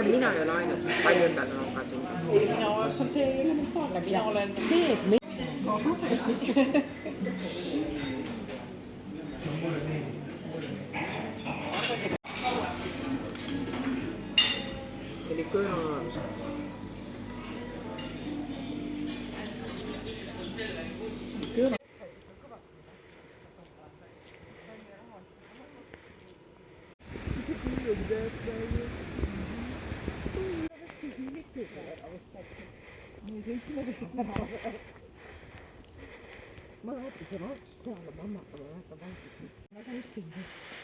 Mina ei ole ainult, paljudel on ka siin. Minu arust on see elementaarne, mina olen... See, et me... Eli kõrvalus. Ma ootasin otsust peale, mammaga väga vaikselt. Väga hästi.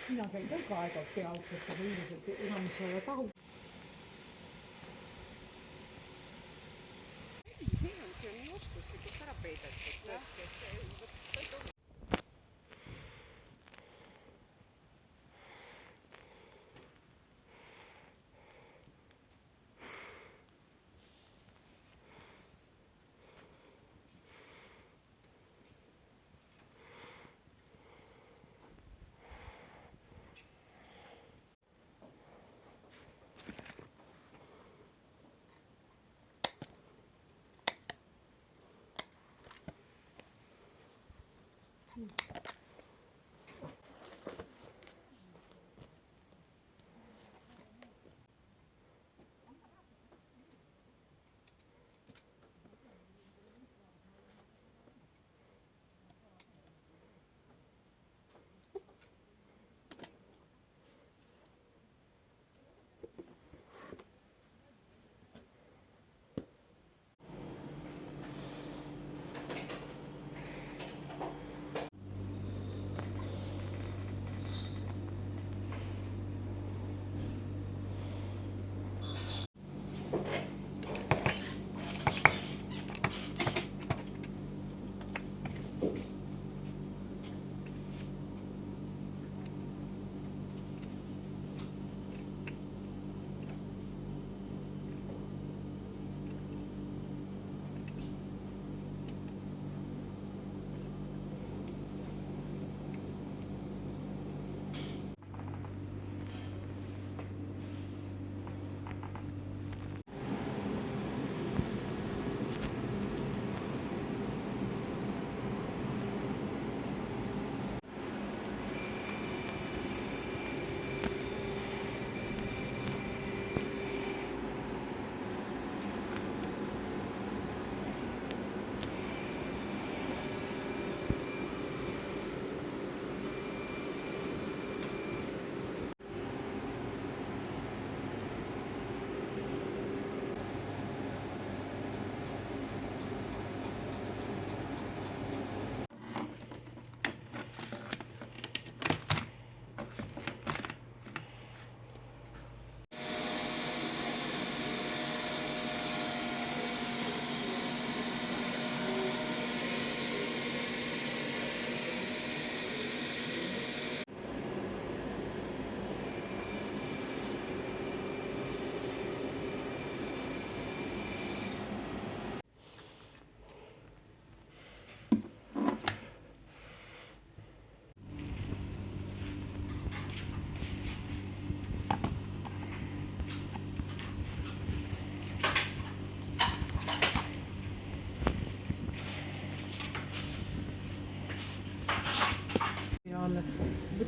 Mina käin ka aeg-ajalt peauksest, aga üldiselt enamus ei ole tahu. See on nii oskuslikult ära peidetud tõesti, et see...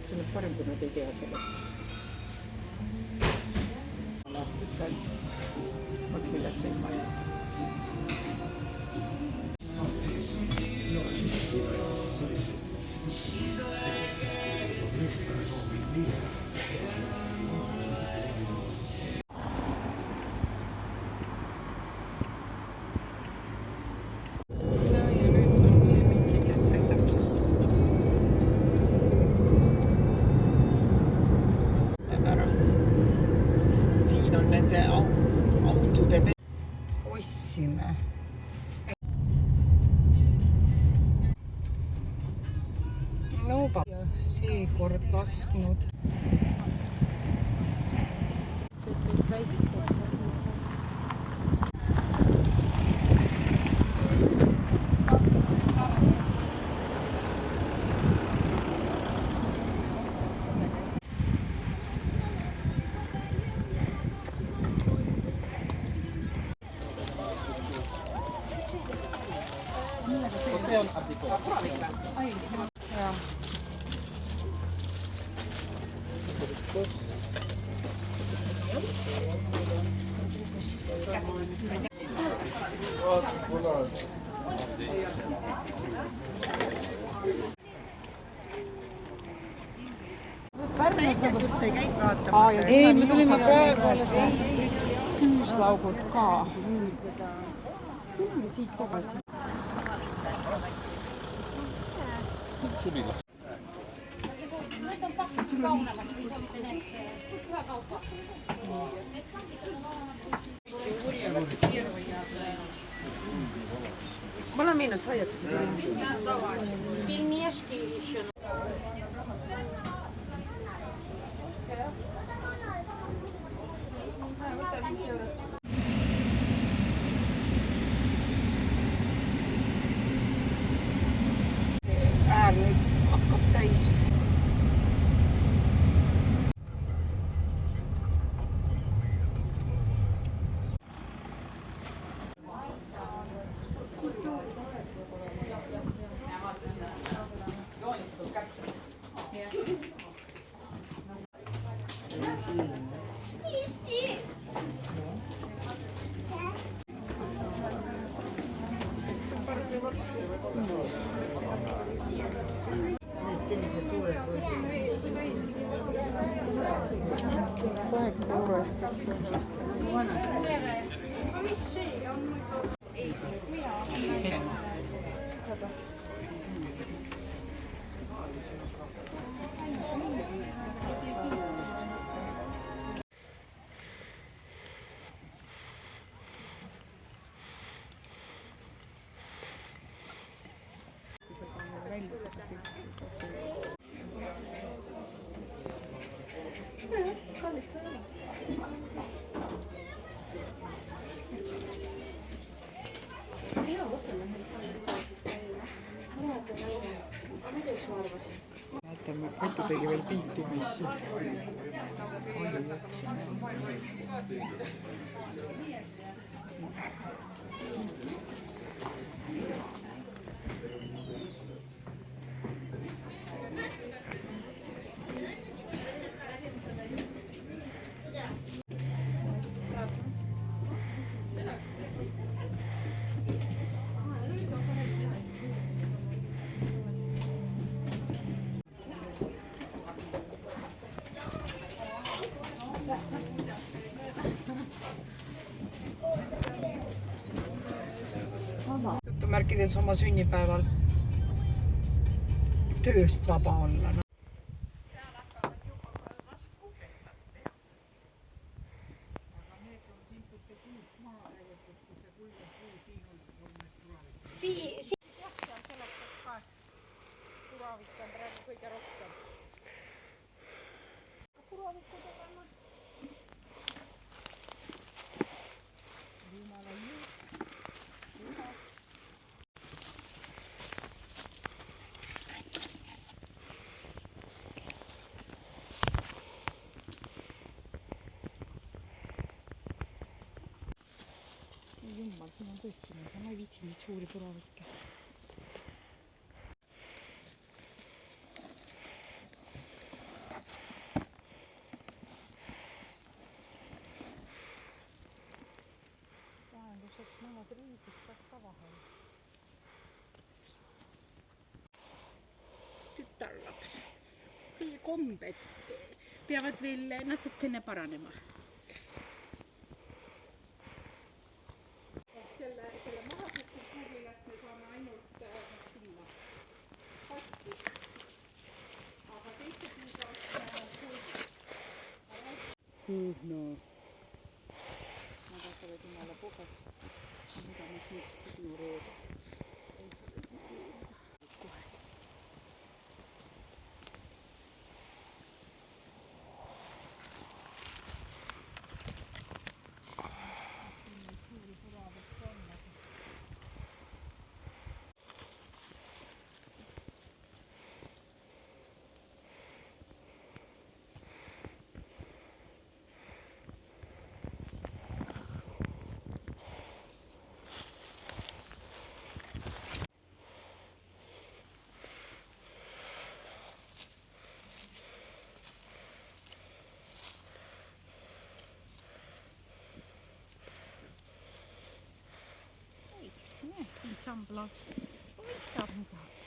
mõtlesin, et parem, kui nad ei tea sellest. Ütlen, vot millest see ei vaja. Ostsime. No ja seekord lasknud. See on ja. Pärnust ei käinud vaatamas. Ei, me tulime praegu küüslaugud ka. Siit tagasi. Suvilas. Ma olen viinud saiad. Äär nüüd hakkab täis. Sellised suured €8 eest. Vaatame, Matu tegi veel pilti missi. Palju jõksi. Jutumärkides oma sünnipäeval tööst vaba olla. Jummal, siin on tõesti, ma ei viitsi neid suuri puravikke. kombed peavad veel natukene paranema. selle mahasest kultuurilast me saame ainult sinna kasti. Aga teiste puuga no. Nad hakkavad jumala puhas. Mida me siis ignoreerime. Kohe. Siin samblad paistab midagi.